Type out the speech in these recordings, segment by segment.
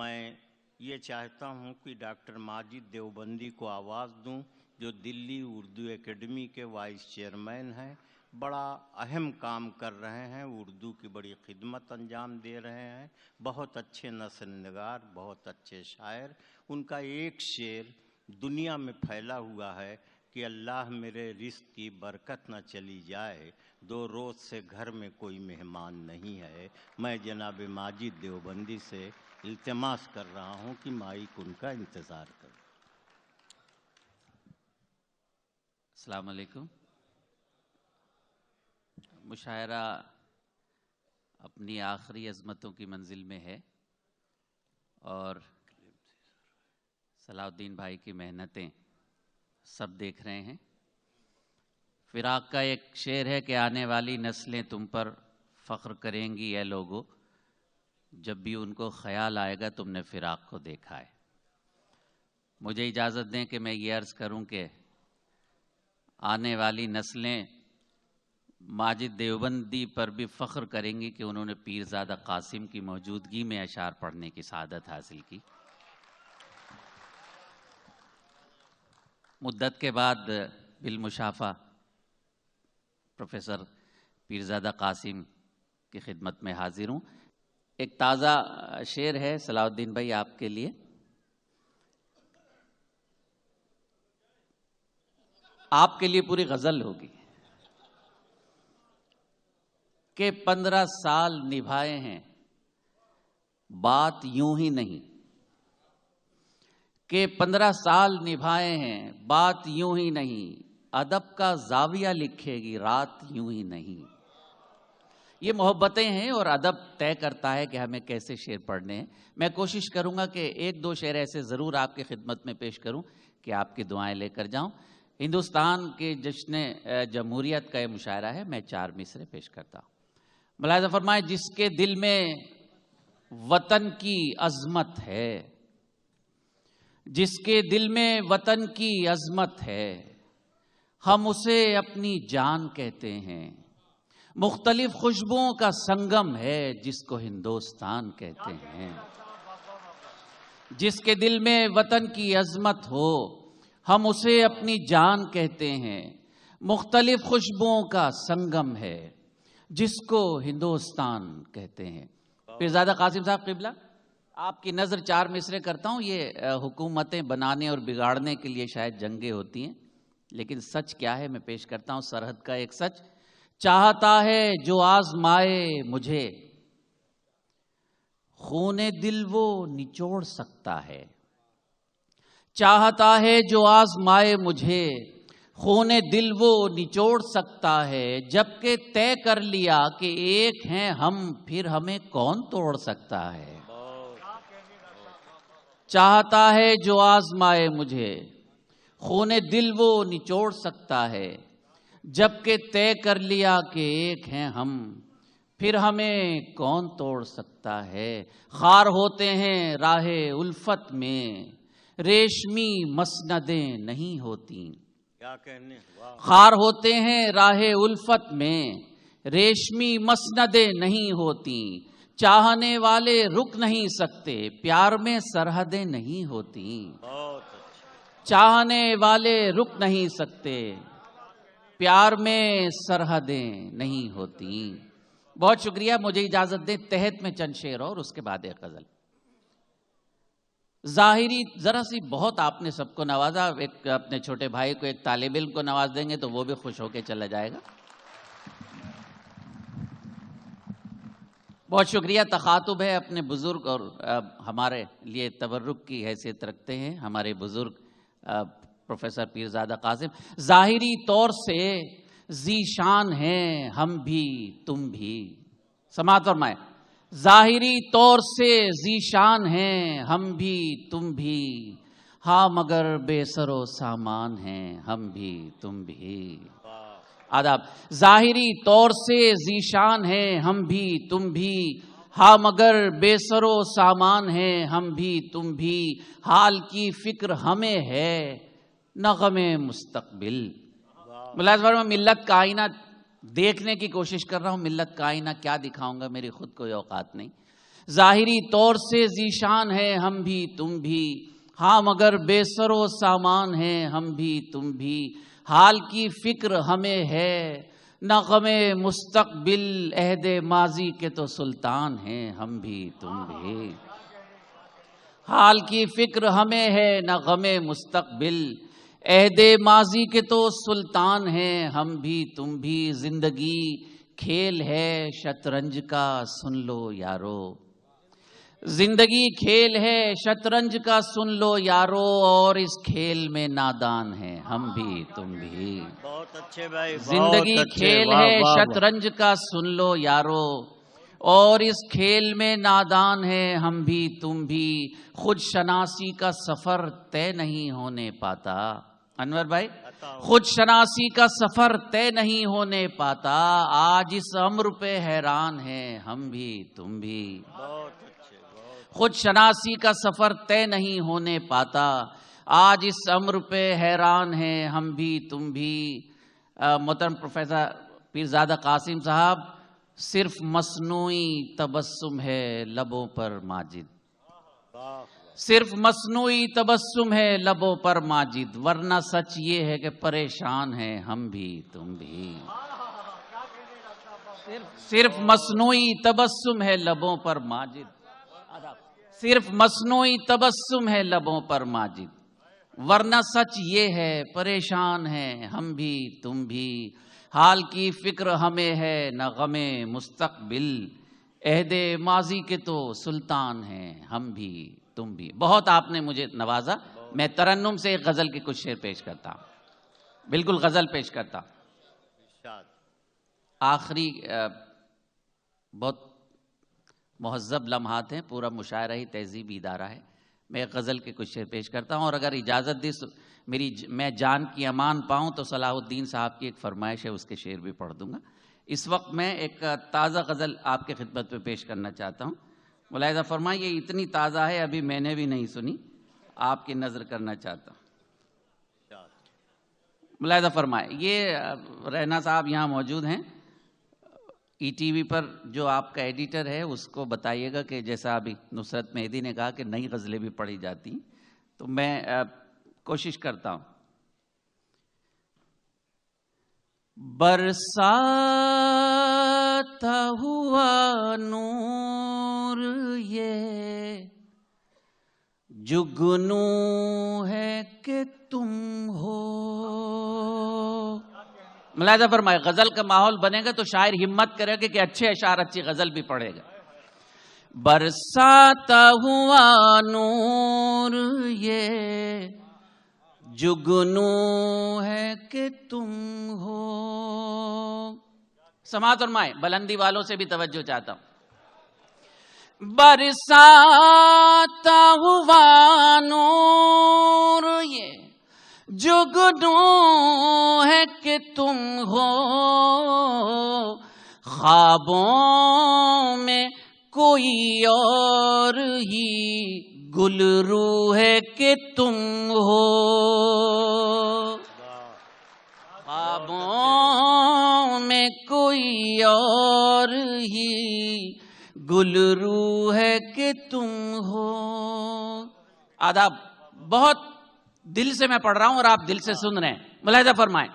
میں یہ چاہتا ہوں کہ ڈاکٹر ماجد دیوبندی کو آواز دوں، جو دلی اردو اکیڈمی کے وائس چیئرمین ہیں، بڑا اہم کام کر رہے ہیں، اردو کی بڑی خدمت انجام دے رہے ہیں، بہت اچھے نثر نگار، بہت اچھے شاعر۔ ان کا ایک شعر دنیا میں پھیلا ہوا ہے کہ اللہ میرے رزق کی برکت نہ چلی جائے، 2 روز سے گھر میں کوئی مہمان نہیں ہے۔ میں جناب ماجد دیوبندی سے التماس کر رہا ہوں کہ مائک ان کا انتظار کریں۔ السلام علیکم۔ مشاعرہ اپنی آخری عظمتوں کی منزل میں ہے اور صلاح الدین بھائی کی محنتیں سب دیکھ رہے ہیں۔ فراق کا ایک شعر ہے کہ آنے والی نسلیں تم پر فخر کریں گی اے لوگو، جب بھی ان کو خیال آئے گا تم نے فراق کو دیکھا ہے۔ مجھے اجازت دیں کہ میں یہ عرض کروں کہ آنے والی نسلیں ماجد دیوبندی پر بھی فخر کریں گی کہ انہوں نے پیرزادہ قاسم کی موجودگی میں اشعار پڑھنے کی سعادت حاصل کی۔ مدت کے بعد بالمشافہ پروفیسر پیرزادہ قاسم کی خدمت میں حاضر ہوں۔ ایک تازہ شعر ہے صلاح الدین بھائی آپ کے لیے۔ آپ کے لیے پوری غزل ہوگی کہ 15 سال نبھائے ہیں بات یوں ہی نہیں، کہ 15 سال نبھائے ہیں بات یوں ہی نہیں، ادب کا زاویہ لکھے گی رات یوں ہی نہیں۔ یہ محبتیں ہیں اور ادب طے کرتا ہے کہ ہمیں کیسے شعر پڑھنے ہیں۔ میں کوشش کروں گا کہ 1-2 شعر ایسے ضرور آپ کی خدمت میں پیش کروں کہ آپ کی دعائیں لے کر جاؤں۔ ہندوستان کے جشن جمہوریت کا یہ مشاعرہ ہے، میں 4 مصرے پیش کرتا ہوں۔ ملاحظہ فرمائیں، جس کے دل میں وطن کی عظمت ہے، جس کے دل میں وطن کی عظمت ہے، ہم اسے اپنی جان کہتے ہیں۔ مختلف خوشبوؤں کا سنگم ہے جس کو ہندوستان کہتے ہیں۔ جس کے دل میں وطن کی عظمت ہو، ہم اسے اپنی جان کہتے ہیں۔ مختلف خوشبوؤں کا سنگم ہے جس کو ہندوستان کہتے ہیں۔ پیرزادہ قاسم صاحب قبلہ، آپ کی نظر 4 مصرے کرتا ہوں۔ یہ حکومتیں بنانے اور بگاڑنے کے لیے شاید جنگیں ہوتی ہیں، لیکن سچ کیا ہے میں پیش کرتا ہوں سرحد کا ایک سچ۔ چاہتا ہے جو آزمائے مجھے، خون دل وہ نچوڑ سکتا ہے۔ چاہتا ہے جو آزمائے مجھے، خون دل وہ نچوڑ سکتا ہے۔ جبکہ طے کر لیا کہ ایک ہیں ہم، پھر ہمیں کون توڑ سکتا ہے۔ چاہتا ہے جو آزمائے مجھے، خون دل وہ نچوڑ سکتا ہے۔ جبکہ طے کر لیا کہ ایک ہیں ہم، پھر ہمیں کون توڑ سکتا ہے۔ خار ہوتے ہیں راہ الفت میں، ریشمی مسندیں نہیں ہوتی۔ کیا کہنے، خار ہوتے ہیں راہ الفت میں، ریشمی مسندیں نہیں ہوتی۔ چاہنے والے رک نہیں سکتے، پیار میں سرحدیں نہیں ہوتی۔ بہت اچھا۔ چاہنے والے رک نہیں سکتے، پیار میں سرحدیں نہیں ہوتی۔ بہت شکریہ، مجھے اجازت دیں تحت میں چند شعر اور اس کے بعد ایک غزل۔ ظاہری ذرا سی بہت آپ نے سب کو نوازا، ایک اپنے چھوٹے بھائی کو، ایک طالب علم کو نواز دیں گے تو وہ بھی خوش ہو کے چلا جائے گا۔ بہت شکریہ۔ تخاطب ہے اپنے بزرگ اور ہمارے لیے تبرک کی حیثیت رکھتے ہیں ہمارے بزرگ پروفیسر پیرزادہ قاسم۔ ظاہری طور سے ذیشان ہیں ہم بھی تم بھی، سماعت فرمائیں۔ ظاہری طور سے ذیشان ہیں ہم بھی تم بھی، ہاں مگر بے سر و سامان ہیں ہم بھی تم بھی۔ آداب۔ ظاہری طور سے ذیشان ہیں ہم بھی تم بھی، ہاں مگر بے سر و سامان ہیں ہم بھی تم بھی۔ حال کی فکر ہمیں ہے نہ غم مستقبل۔ ملازمہ میں ملت کا آئینہ دیکھنے کی کوشش کر رہا ہوں، ملت کا آئینہ کیا دکھاؤں گا، میری خود کوئی اوقات نہیں۔ ظاہری طور سے ذیشان ہے ہم بھی تم بھی، ہاں مگر بے سر و سامان ہیں ہم بھی تم بھی، حال کی فکر ہمیں ہے نہ غم مستقبل، عہد ماضی کے تو سلطان ہیں ہم بھی تم بھی، حال کی فکر ہمیں ہے نہ غم مستقبل، عہد ماضی کے تو سلطان ہیں ہم بھی تم بھی، زندگی کھیل ہے شطرنج کا سن لو یارو، زندگی کھیل ہے شطرنج کا سن لو یارو، اور اس کھیل میں نادان ہیں ہم بھی تم بھی، بہت اچھے بھائی، زندگی کھیل ہے شطرنج کا سن لو یارو، اور اس کھیل میں نادان ہیں ہم بھی تم بھی، خود شناسی کا سفر طے نہیں ہونے پاتا، انور بھائی، خود شناسی کا سفر طے نہیں ہونے پاتا، آج اس امر پہ حیران ہیں ہم بھی تم بھی، خود شناسی کا سفر طے نہیں ہونے پاتا، آج اس امر پہ حیران ہیں ہم بھی تم بھی۔ محترم پروفیسر پیرزادہ قاسم صاحب، صرف مصنوعی تبسم ہے لبوں پر ماجد، صرف مصنوعی تبسم ہے لبوں پر ماجد، ورنہ سچ یہ ہے کہ پریشان ہیں ہم بھی تم بھی، صرف مصنوعی تبسم ہے لبوں پر ماجد، صرف مصنوعی تبسم ہے لبوں پر ماجد، ورنہ سچ یہ ہے پریشان ہیں ہم بھی تم بھی، حال کی فکر ہمیں ہے نہ غم مستقبل، عہد ماضی کے تو سلطان ہیں ہم بھی تم بھی۔ بہت آپ نے مجھے نوازا، میں ترنم سے ایک غزل کے کچھ شعر پیش کرتا ہوں، بالکل غزل پیش کرتا ہوں۔ آخری بہت مہذب لمحات ہیں، پورا مشاعرہ ہی تہذیبی ادارہ ہے، میں ایک غزل کے کچھ شعر پیش کرتا ہوں، اور اگر اجازت دی میں جان کی امان پاؤں تو صلاح الدین صاحب کی ایک فرمائش ہے، اس کے شعر بھی پڑھ دوں گا۔ اس وقت میں ایک تازہ غزل آپ کے خدمت میں پیش کرنا چاہتا ہوں، ملاحظہ فرمائیں یہ اتنی تازہ ہے ابھی میں نے بھی نہیں سنی، آپ کی نظر کرنا چاہتا ہوں، ملاحظہ فرمائیں۔ یہ رہنا صاحب یہاں موجود ہیں، ای ٹی وی پر جو آپ کا ایڈیٹر ہے اس کو بتائیے گا کہ جیسا ابھی نصرت مہدی نے کہا کہ نئی غزلیں بھی پڑھی جاتی، تو میں کوشش کرتا ہوں۔ برساتا ہوا نور یہ جگنو ہے کہ تم ہو، ملاحظہ فرمائے غزل کا ماحول بنے گا تو شاعر ہمت کرے گا کہ اچھے اشعار اچھی غزل بھی پڑھے گا۔ برساتا ہوا نور یہ جگنو ہے کہ تم ہو، سماعت فرمائے، بلندی والوں سے بھی توجہ چاہتا ہوں۔ برساتا ہوا نور یہ جگنو ہے کہ تم ہو، خوابوں میں کوئی اور ہی گل رو ہے کہ تم ہو، خوابوں میں کوئی اور ہی گل رو ہے کہ تم ہو۔ آداب، بہت دل سے میں پڑھ رہا ہوں اور آپ دل سے سن رہے ہیں، ملاحظہ فرمائیں۔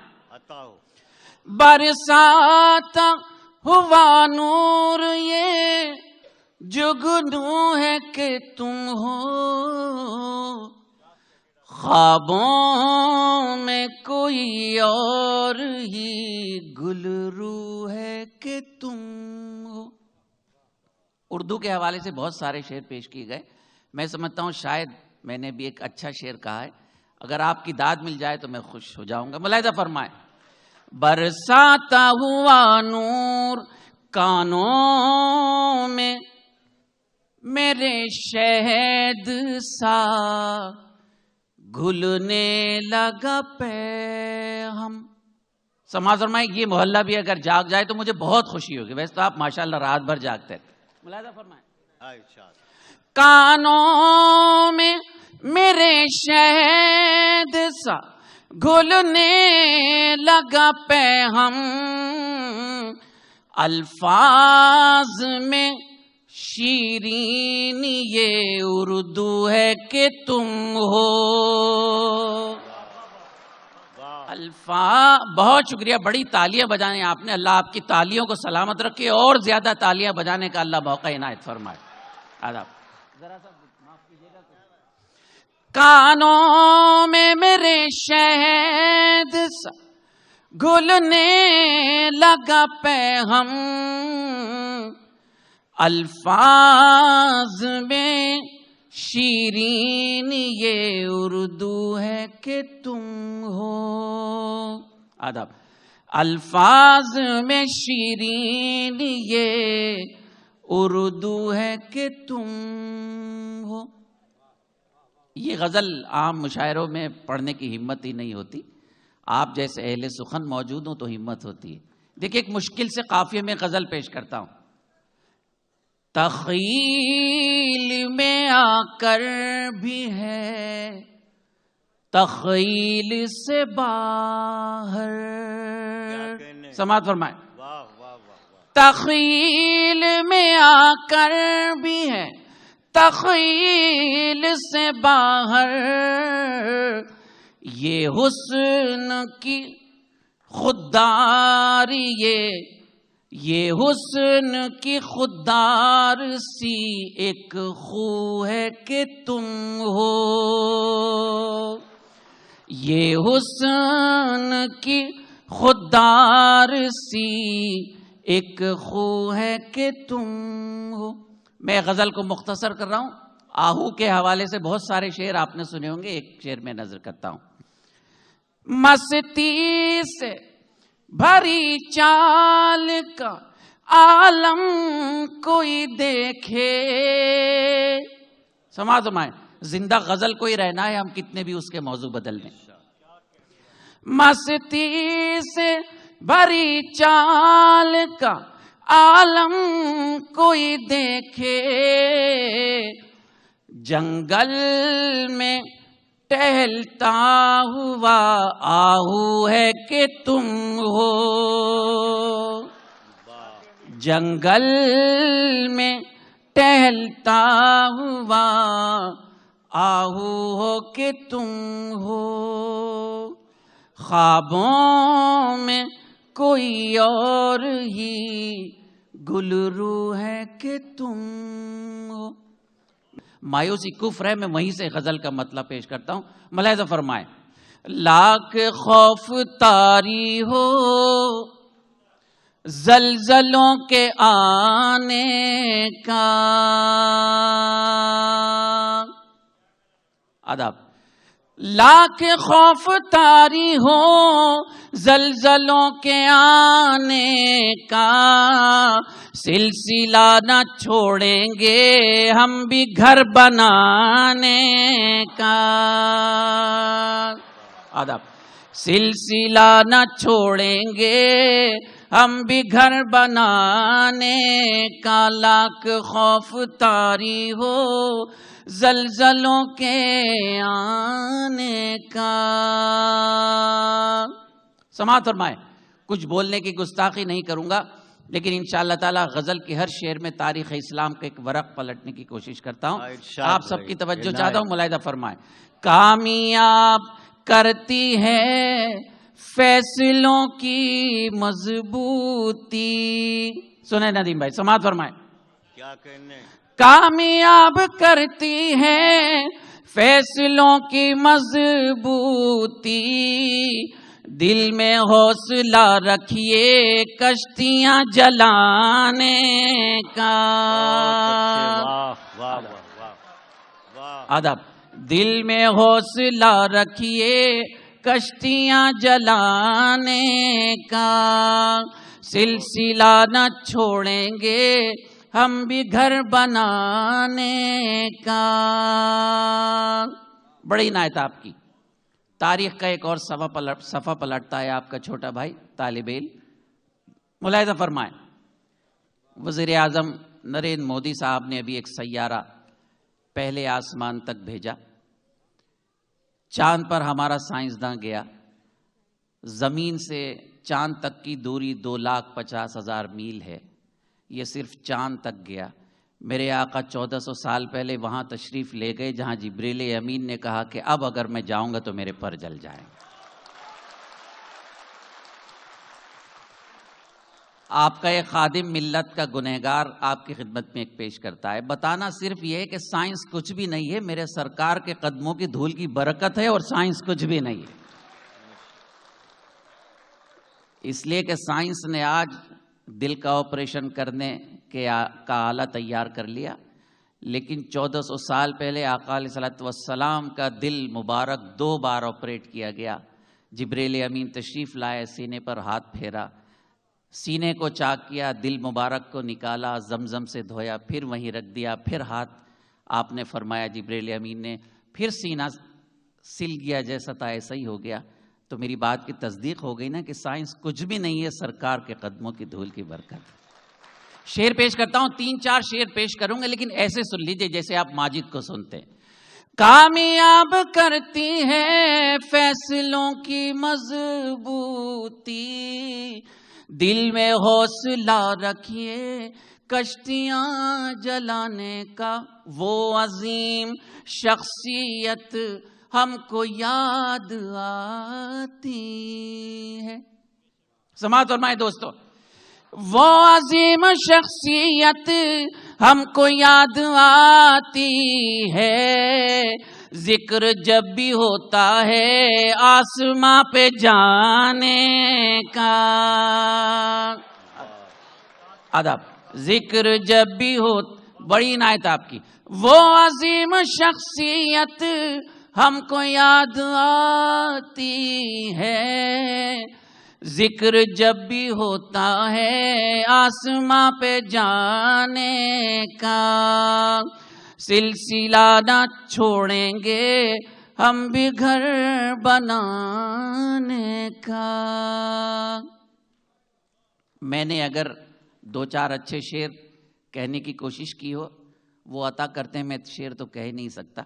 برساتا ہوا نور یہ جگنو ہے کہ تم ہو، خوابوں میں کوئی اور ہی گل رو ہے کہ تم ہو۔ اردو کے حوالے سے بہت سارے شعر پیش کیے گئے، میں سمجھتا ہوں شاید میں نے بھی ایک اچھا شعر کہا ہے، اگر آپ کی داد مل جائے تو میں خوش ہو جاؤں گا، ملاحظہ فرمائیں۔ برساتا ہوا نور کانوں میں میرے شہد سا گھلنے لگا پیغام، سماعت فرمائیں۔ یہ محلہ بھی اگر جاگ جائے تو مجھے بہت خوشی ہوگی، ویسے تو آپ ماشاءاللہ رات بھر جاگتے ہیں، ملاحظہ فرمائیں۔ کانوں میں میرے شہد سا گھلنے لگا پیغام، الفاظ میں شیرین یہ اردو ہے کہ تم ہو. بہت شکریہ. بڑی تالیاں بجائیں آپ نے. اللہ آپ کی تالیوں کو سلامت رکھے اور زیادہ تالیاں بجانے کا اللہ موقع عنایت فرمائے. آداب. ذرا سا معاف کیجیے گا. کانوں میں میرے شہد سا گھلنے لگا پیغام، الفاظ میں شیرین یہ اردو ہے کہ تم ہو. آداب. الفاظ میں شیرین یہ اردو ہے کہ تم ہو. یہ غزل عام مشاعروں میں پڑھنے کی ہمت ہی نہیں ہوتی. آپ جیسے اہل سخن موجود ہوں تو ہمت ہوتی ہے. دیکھیں ایک مشکل سے قافیے میں غزل پیش کرتا ہوں. تخیل میں آ کر بھی ہے تخیل سے باہر. سماعت فرمائیں. تخیل میں آ کر بھی ہے تخیل سے باہر، یہ حسن کی خودداری یہ حسن کی خوددار سی ایک خو ہے کہ تم ہو. یہ حسن کی خوددار سی ایک خو ہے کہ تم ہو. میں غزل کو مختصر کر رہا ہوں. آہو کے حوالے سے بہت سارے شعر آپ نے سنے ہوں گے. ایک شعر میں نظر کرتا ہوں. مستی سے بھری چال کا عالم کوئی دیکھے. سماعت فرمائیں. زندہ غزل کو ہی رہنا ہے، ہم کتنے بھی اس کے موضوع بدل دیں. مستی سے بھری چال کا عالم کوئی دیکھے، جنگل میں ٹہلتا ہوا آہو ہے کہ تم ہو. جنگل میں ٹہلتا ہوا آہو ہو کہ تم ہو. خوابوں میں کوئی اور ہی گلرو ہے کہ تم ہو. مایوسی کفر ہے. میں وہیں سے غزل کا مطلب پیش کرتا ہوں. ملاحظہ فرمائیں. لاکھ خوف طاری ہو زلزلوں کے آنے کا. آداب. لاکھ خوف طاری ہو زلزلوں کے آنے کا، سلسلہ نہ چھوڑیں گے ہم بھی گھر بنانے کا. آداب. سلسلہ نہ چھوڑیں گے ہم بھی گھر بنانے کا، لاکھ خوف طاری ہو زلزلوں کے آنے کا. سماعت فرمائیں. کچھ بولنے کی گستاخی نہیں کروں گا، لیکن انشاءاللہ تعالی غزل کی ہر شعر میں تاریخ اسلام کا ایک ورق پلٹنے کی کوشش کرتا ہوں. آپ سب کی توجہ چاہتا ہوں. ملاحظہ فرمائیں. کامیاب کرتی ہے فیصلوں کی مضبوطی. سنیں ندیم بھائی. سماعت فرمائیں. کیا کہنے. کامیاب کرتی ہے فیصلوں کی مضبوطی، دل میں حوصلہ رکھیے کشتیاں جلانے کا. آداب. دل میں حوصلہ رکھیے کشتیاں جلانے کا، سلسلہ نہ چھوڑیں گے ہم بھی گھر بنانے کا. بڑی عنایت آپ کی. تاریخ کا ایک اور صفحہ پلٹتا ہے آپ کا چھوٹا بھائی طالب علم. ملاحظہ فرمائیں. وزیر اعظم نریندر مودی صاحب نے ابھی ایک سیارہ پہلے آسمان تک بھیجا. چاند پر ہمارا سائنسداں گیا. زمین سے چاند تک کی دوری 2,50,000 میل ہے. یہ صرف چاند تک گیا. میرے آقا 1400 سال پہلے وہاں تشریف لے گئے جہاں جبریل امین نے کہا کہ اب اگر میں جاؤں گا تو میرے پر جل جائیں گے۔ آپ کا ایک خادم ملت کا گنہگار آپ کی خدمت میں ایک پیش کرتا ہے، بتانا صرف یہ ہے کہ سائنس کچھ بھی نہیں ہے، میرے سرکار کے قدموں کی دھول کی برکت ہے، اور سائنس کچھ بھی نہیں ہے۔ اس لیے کہ سائنس نے آج دل کا آپریشن کرنے کا آلہ تیار کر لیا، لیکن 1400 سال پہلے آقا علیہ الصلوۃ والسلام کا دل مبارک 2 بار آپریٹ کیا گیا۔ جبریل امین تشریف لائے، سینے پر ہاتھ پھیرا، سینے کو چاک کیا، دل مبارک کو نکالا، زمزم سے دھویا، پھر وہیں رکھ دیا، پھر ہاتھ آپ نے فرمایا جبریل امین نے، پھر سینہ سل گیا، جیسا تھا ایسا ہی ہو گیا۔ تو میری بات کی تصدیق ہو گئی نا کہ سائنس کچھ بھی نہیں ہے، سرکار کے قدموں کی دھول کی برکت۔ شعر پیش کرتا ہوں، 3-4 شعر پیش کروں گا، لیکن ایسے سن لیجئے جیسے آپ ماجد کو سنتے ہیں۔ کامیاب کرتی ہے فیصلوں کی مضبوطی، دل میں حوصلہ رکھیے کشتیاں جلانے کا، وہ عظیم شخصیت ہم کو یاد آتی ہے۔ سماعت فرمائے دوستو، وہ عظیم شخصیت ہم کو یاد آتی ہے، ذکر جب بھی ہوتا ہے آسماں پہ جانے کا۔ ادب، ذکر جب بھی ہو، بڑی عنایت آپ کی، وہ عظیم شخصیت ہم کو یاد آتی ہے، ذکر جب بھی ہوتا ہے آسماں پہ جانے کا، سلسلہ نہ چھوڑیں گے ہم بھی گھر بنانے کا۔ میں نے اگر 2-4 اچھے شعر کہنے کی کوشش کی ہو، وہ عطا کرتے ہیں، میں شعر تو کہہ نہیں سکتا،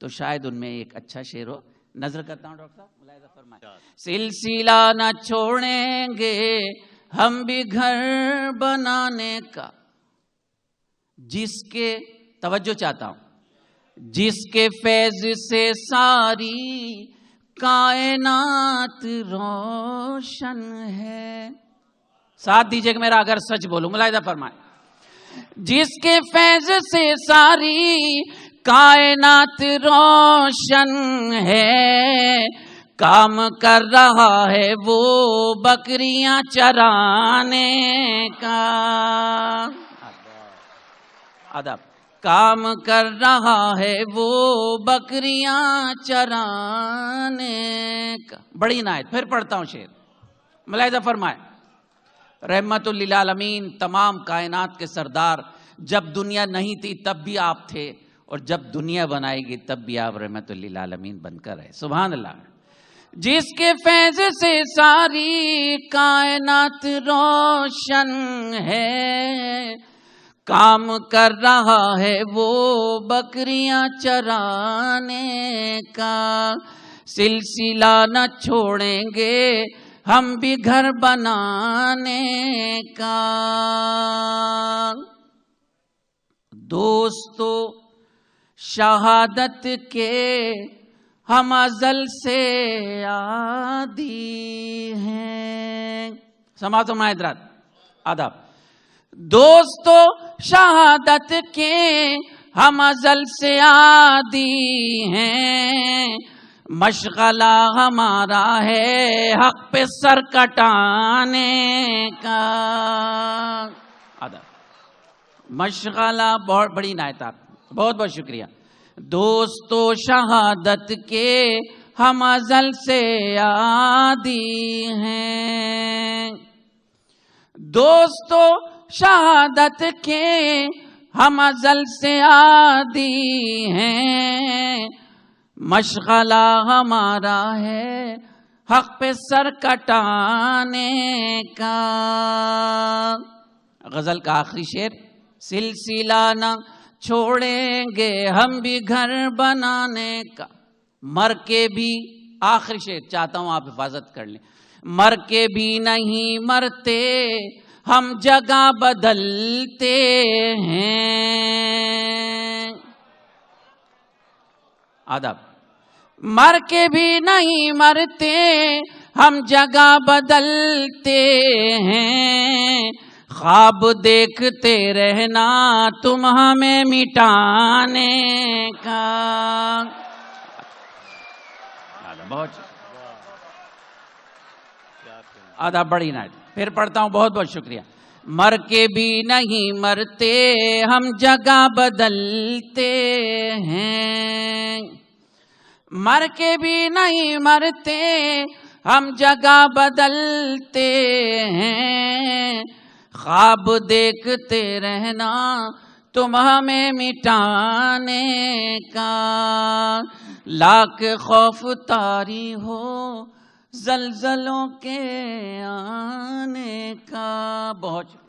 تو شاید ان میں ایک اچھا شعر ہو۔ نظر کرتا ہوں ڈاکٹر صاحب، ملاحظہ فرمائیں۔ سلسلہ نہ چھوڑیں گے ہم بھی گھر بنانے کا، جس کے، توجہ چاہتا ہوں، جس کے فیض سے ساری کائنات روشن ہے۔ ساتھ دیجئے کہ میرا اگر سچ بولوں، ملاحظہ فرمائیں۔ جس کے فیض سے ساری کائنات روشن ہے، کام کر رہا ہے وہ بکریاں چرانے کا۔ ادب، کام کر رہا ہے وہ بکریاں چرانے کا۔ بڑی عنایت، پھر پڑھتا ہوں شعر، ملاحظہ فرمائیں۔ رحمت للعالمین، تمام کائنات کے سردار، جب دنیا نہیں تھی تب بھی آپ تھے، اور جب دنیا بنائے گی تب بھی آپ رحمت للعالمین بن کر رہے۔ سبحان اللہ۔ جس کے فیض سے ساری کائنات روشن ہے، کام کر رہا ہے وہ بکریاں چرانے کا، سلسلہ نہ چھوڑیں گے ہم بھی گھر بنانے کا۔ دوستو شہادت کے ہم ازل سے عادی ہیں۔ سماعت و معذرت، آداب۔ دوستو شہادت کے ہم ازل سے عادی ہیں، مشغلہ ہمارا ہے حق پہ سر کٹانے کا۔ مشغلہ، بہت بڑی عنایت آپ، بہت بہت شکریہ۔ دوستو شہادت کے ہم ازل سے عادی ہیں، دوستو شہادت کے ہم ازل سے عادی ہیں، مشغلہ ہمارا ہے حق پہ سر کٹانے کا۔ غزل کا آخری شعر، سلسلہ نہ چھوڑیں گے ہم بھی گھر بنانے کا، مر کے بھی، آخری شعر چاہتا ہوں آپ حفاظت کر لیں، مر کے بھی نہیں مرتے ہم جگہ بدلتے ہیں. ادب. مر کے بھی نہیں مرتے ہم جگہ بدلتے ہیں. خواب دیکھتے رہنا تم ہمیں مٹانے کا. بہت ادب. بڑی نائت. پھر پڑھتا ہوں. بہت بہت شکریہ. مر کے بھی نہیں مرتے ہم جگہ بدلتے ہیں. مر کے بھی نہیں مرتے ہم جگہ بدلتے ہیں. خواب دیکھتے رہنا تم ہمیں مٹانے کا. لاکھ خوف طاری ہو زلزلوں کے آنے کا. بہت